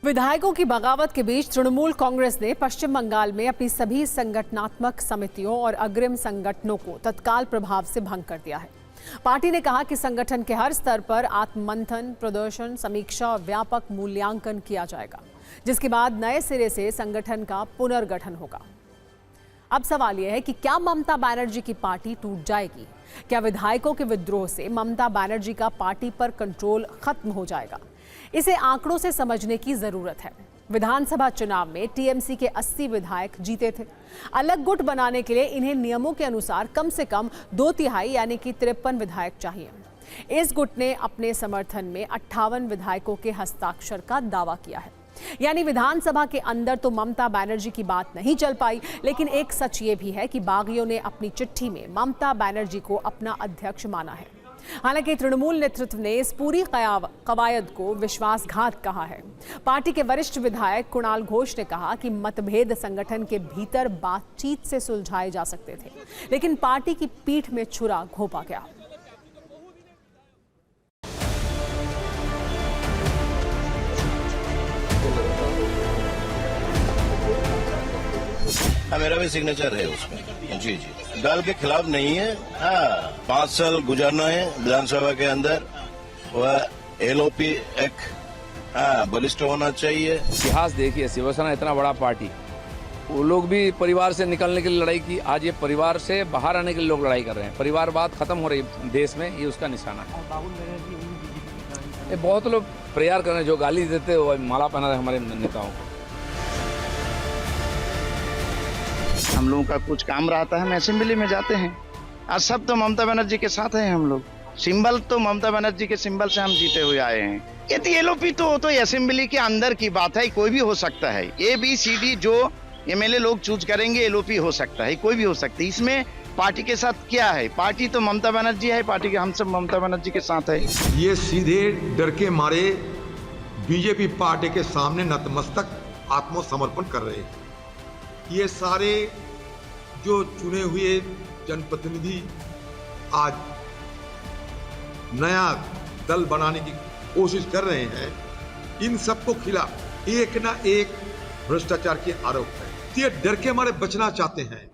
विधायकों की बगावत के बीच तृणमूल कांग्रेस ने पश्चिम बंगाल में अपनी सभी संगठनात्मक समितियों और अग्रिम संगठनों को तत्काल प्रभाव से भंग कर दिया है। पार्टी ने कहा कि संगठन के हर स्तर पर आत्ममंथन, प्रदर्शन, समीक्षा और व्यापक मूल्यांकन किया जाएगा, जिसके बाद नए सिरे से संगठन का पुनर्गठन होगा। अब सवाल यह है कि क्या ममता बनर्जी की पार्टी टूट जाएगी? क्या विधायकों के विद्रोह से ममता बनर्जी का पार्टी पर कंट्रोल खत्म हो जाएगा? इसे आंकड़ों से समझने की जरूरत है। विधानसभा चुनाव में टीएमसी के 80 विधायक जीते थे। अलग गुट बनाने के लिए इन्हें नियमों के अनुसार कम से कम 2/3 यानी कि 53 विधायक चाहिए। इस गुट ने अपने समर्थन में 58 विधायकों के हस्ताक्षर का दावा किया है। यानी विधानसभा के अंदर तो ममता बनर्जी की बात नहीं चल पाई, लेकिन एक सच ये भी है कि बागियों ने अपनी चिट्ठी में ममता बनर्जी को अपना अध्यक्ष माना है। हालांकि तृणमूल नेतृत्व ने इस पूरी कवायद को विश्वासघात कहा है। पार्टी के वरिष्ठ विधायक कुणाल घोष ने कहा कि मतभेद संगठन के भीतर बातचीत से सुलझाए जा सकते थे, लेकिन पार्टी की पीठ में छुरा घोंपा गया। मेरा भी सिग्नेचर है उसमें। जी, दल के खिलाफ नहीं है। हाँ, 5 साल गुजारना है विधानसभा के अंदर। वह एलओपी एक बलिष्ठ होना चाहिए। इतिहास देखिए, शिवसेना इतना बड़ा पार्टी, वो लोग भी परिवार से निकलने के लिए लड़ाई की। आज ये परिवार से बाहर आने के लिए लोग लड़ाई कर रहे हैं। परिवारवाद खत्म हो रही है देश में, ये उसका निशाना है। ये बहुत लोग प्रयास कर रहे हैं, जो गाली देते हैं वो माला पहना रहे हमारे नेताओं को। हम लोगों का कुछ काम रहता है, हम असेंबली में जाते हैं। आज सब तो ममता बनर्जी के साथ हैं। हम लोग सिंबल तो ममता बनर्जी के सिंबल से हम जीते हुए आए हैं। यदि एलओपी तो असेंबली के अंदर की बात है, कोई भी हो सकता है। ABCD जो एमएलए लोग चूज करेंगे, एलओपी हो सकता है, कोई भी हो सकता है। इसमें पार्टी के साथ क्या है? पार्टी तो ममता बनर्जी है, पार्टी के हम सब ममता बनर्जी के साथ है। ये सीधे डर के मारे बीजेपी पार्टी के सामने नतमस्तक आत्मसमर्पण कर रहे हैं। ये सारे जो चुने हुए जनप्रतिनिधि आज नया दल बनाने की कोशिश कर रहे हैं, इन सबको खिलाफ एक ना एक भ्रष्टाचार के आरोप है। ये डर के मारे बचना चाहते हैं।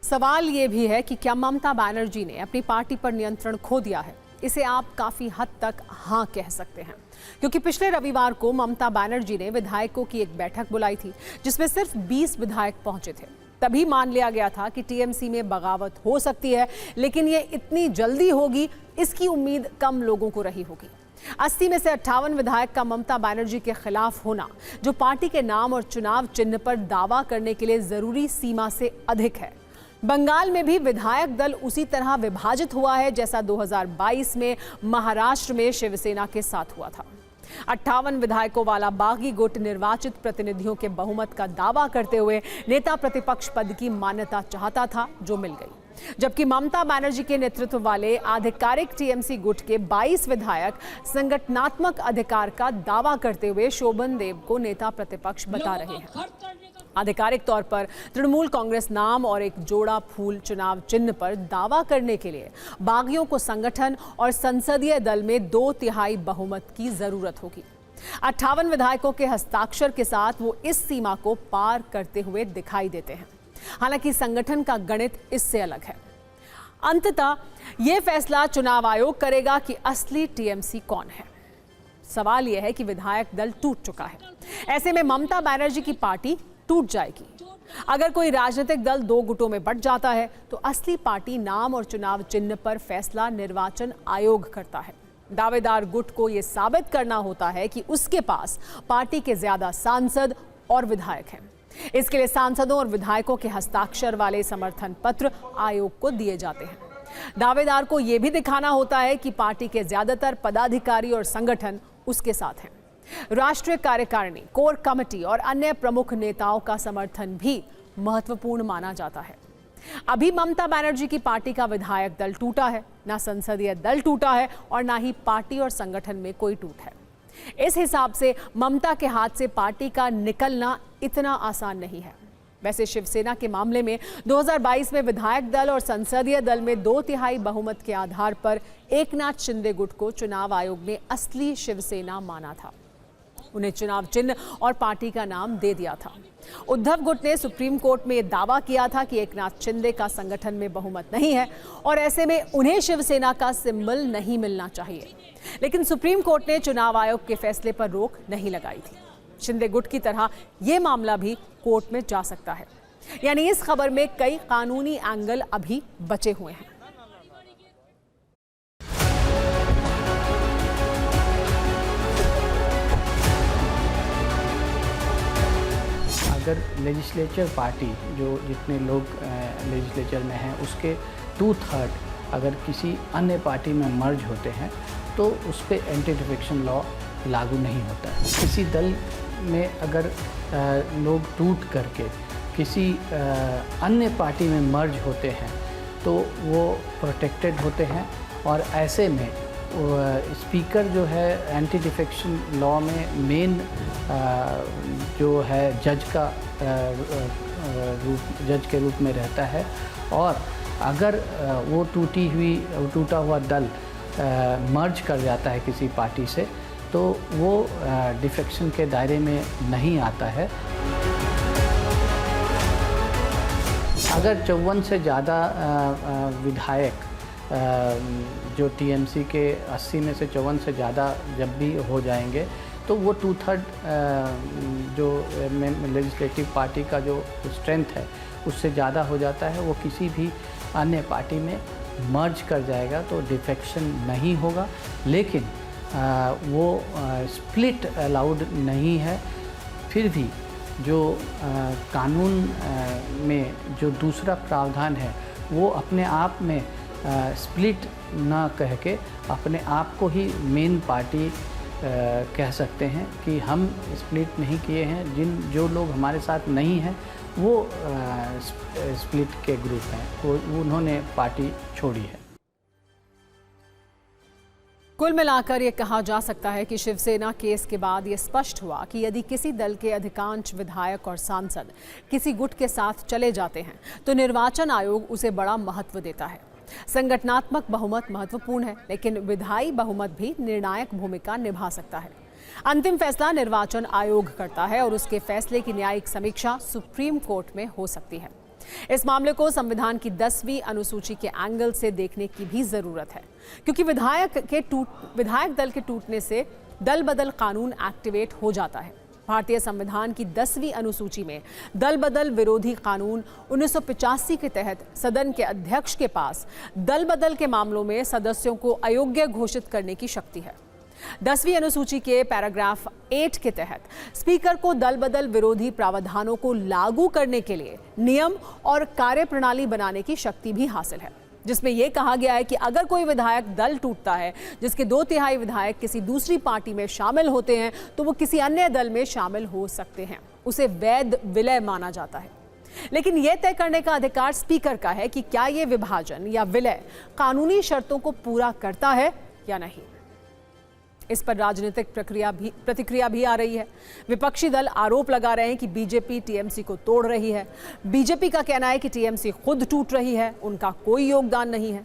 सवाल ये भी है कि क्या ममता बनर्जी ने अपनी पार्टी पर नियंत्रण खो दिया है? इसे आप काफी हद तक हाँ कह सकते हैं, क्योंकि पिछले रविवार को ममता बनर्जी ने विधायकों की एक बैठक बुलाई थी, जिसमें सिर्फ 20 विधायक पहुंचे थे। तभी मान लिया गया था कि टीएमसी में बगावत हो सकती है, लेकिन ये इतनी जल्दी होगी, इसकी उम्मीद कम लोगों को रही होगी। 80 में से 58 विधायक का ममता बनर्जी के खिलाफ होना, जो पार्टी के नाम और चुनाव चिन्ह पर दावा करने के लिए जरूरी सीमा से अधिक है। बंगाल में भी विधायक दल उसी तरह विभाजित हुआ है जैसा 2022 में महाराष्ट्र में शिवसेना के साथ हुआ था। 58 विधायकों वाला बागी गुट निर्वाचित प्रतिनिधियों के बहुमत का दावा करते हुए नेता प्रतिपक्ष पद की मान्यता चाहता था, जो मिल गई। जबकि ममता बनर्जी के नेतृत्व वाले आधिकारिक टीएमसी गुट के 22 विधायक संगठनात्मक अधिकार का दावा करते हुए शोभन देव को नेता प्रतिपक्ष बता रहे हैं। आधिकारिक तौर पर तृणमूल कांग्रेस नाम और एक जोड़ा फूल चुनाव चिन्ह पर दावा करने के लिए बागियों को संगठन और संसदीय दल में 2/3 बहुमत की जरूरत होगी। 58 विधायकों के हस्ताक्षर के साथ वो इस सीमा को पार करते हुए दिखाई देते हैं। हालांकि संगठन का गणित इससे अलग है। अंततः ये फैसला चुनाव आयोग करेगा कि असली टीएमसी कौन है। सवाल यह है कि विधायक दल टूट चुका है। ऐसे में ममता बनर्जी की पार्टी टूट जाएगी। अगर कोई राजनीतिक दल 2 गुटों में बंट जाता है, तो असली पार्टी नाम और चुनाव चिन्ह पर फैसला निर्वाचन आयोग करता है। दावेदार गुट को यह साबित करना होता है कि उसके पास पार्टी के ज्यादा सांसद और विधायक हैं। इसके लिए सांसदों और विधायकों के हस्ताक्षर वाले समर्थन पत्र आयोग को दिए जाते हैं। दावेदार को यह भी दिखाना होता है कि पार्टी के ज्यादातर पदाधिकारी और संगठन उसके साथ हैं। राष्ट्रीय कार्यकारिणी, कोर कमेटी और अन्य प्रमुख नेताओं का समर्थन भी महत्वपूर्ण माना जाता है। अभी ममता बनर्जी की पार्टी का विधायक दल टूटा है, ना संसदीय दल टूटा है और ना ही पार्टी और संगठन में कोई टूट है। इस हिसाब से ममता के हाथ से पार्टी का निकलना इतना आसान नहीं है। वैसे शिवसेना के मामले में 2022 में विधायक दल और संसदीय दल में 2/3 बहुमत के आधार पर एकनाथ शिंदे गुट को चुनाव आयोग ने असली शिवसेना माना था। उन्हें चुनाव चिन्ह और पार्टी का नाम दे दिया था। उद्धव गुट ने सुप्रीम कोर्ट में यह दावा किया था कि एकनाथ शिंदे का संगठन में बहुमत नहीं है और ऐसे में उन्हें शिवसेना का सिंबल नहीं मिलना चाहिए। लेकिन सुप्रीम कोर्ट ने चुनाव आयोग के फैसले पर रोक नहीं लगाई थी। शिंदे गुट की तरह यह मामला भी कोर्ट में जा सकता है, यानी इस खबर में कई कानूनी एंगल अभी बचे हुए हैं। अगर लेजिस्लेचर पार्टी जो जितने लोग लेजिस्लेचर में हैं उसके 2/3 अगर किसी अन्य पार्टी में मर्ज होते हैं तो उस पर एंटी डिफेक्शन लॉ लागू नहीं होता है। किसी दल में अगर लोग टूट करके किसी अन्य पार्टी में मर्ज होते हैं तो वो प्रोटेक्टेड होते हैं और ऐसे में स्पीकर जो है एंटी डिफेक्शन लॉ में मेन जो है जज के रूप में रहता है। और अगर वो टूटा हुआ दल मर्ज कर जाता है किसी पार्टी से तो वो डिफेक्शन के दायरे में नहीं आता है। अगर 54 से ज़्यादा विधायक जो टीएमसी के 80 में से 54 से ज़्यादा जब भी हो जाएंगे तो वो 2/3 जो लेजिस्लेटिव पार्टी का जो स्ट्रेंथ है उससे ज़्यादा हो जाता है, वो किसी भी अन्य पार्टी में मर्ज कर जाएगा तो डिफेक्शन नहीं होगा। लेकिन वो स्प्लिट अलाउड नहीं है। फिर भी जो कानून में जो दूसरा प्रावधान है वो अपने आप में स्प्लिट ना कह के अपने आप को ही मेन पार्टी कह सकते हैं कि हम स्प्लिट नहीं किए हैं। जो लोग हमारे साथ नहीं हैं वो स्प्लिट के ग्रुप हैं, वो उन्होंने पार्टी छोड़ी है। कुल मिलाकर ये कहा जा सकता है कि शिवसेना केस के बाद ये स्पष्ट हुआ कि यदि किसी दल के अधिकांश विधायक और सांसद किसी गुट के साथ चले जाते हैं तो निर्वाचन आयोग उसे बड़ा महत्व देता है। संगठनात्मक बहुमत महत्वपूर्ण है, लेकिन विधायी बहुमत भी निर्णायक भूमिका निभा सकता है। अंतिम फैसला निर्वाचन आयोग करता है और उसके फैसले की न्यायिक समीक्षा सुप्रीम कोर्ट में हो सकती है। इस मामले को संविधान की 10वीं अनुसूची के एंगल से देखने की भी जरूरत है, क्योंकि विधायक दल के टूटने से दल बदल कानून एक्टिवेट हो जाता है। भारतीय संविधान की 10वीं अनुसूची में दल बदल विरोधी कानून 1985 के तहत सदन के अध्यक्ष के पास दल बदल के मामलों में सदस्यों को अयोग्य घोषित करने की शक्ति है। 10वीं अनुसूची के पैराग्राफ 8 के तहत स्पीकर को दल बदल विरोधी प्रावधानों को लागू करने के लिए नियम और कार्यप्रणाली बनाने की शक्ति भी हासिल है, जिसमें यह कहा गया है कि अगर कोई विधायक दल टूटता है जिसके 2/3 विधायक किसी दूसरी पार्टी में शामिल होते हैं तो वो किसी अन्य दल में शामिल हो सकते हैं। उसे वैध विलय माना जाता है। लेकिन यह तय करने का अधिकार स्पीकर का है कि क्या ये विभाजन या विलय कानूनी शर्तों को पूरा करता है या नहीं। इस पर राजनीतिक प्रतिक्रिया भी आ रही है। विपक्षी दल आरोप लगा रहे हैं कि बीजेपी टीएमसी को तोड़ रही है। बीजेपी का कहना है कि टीएमसी खुद टूट रही है, उनका कोई योगदान नहीं है।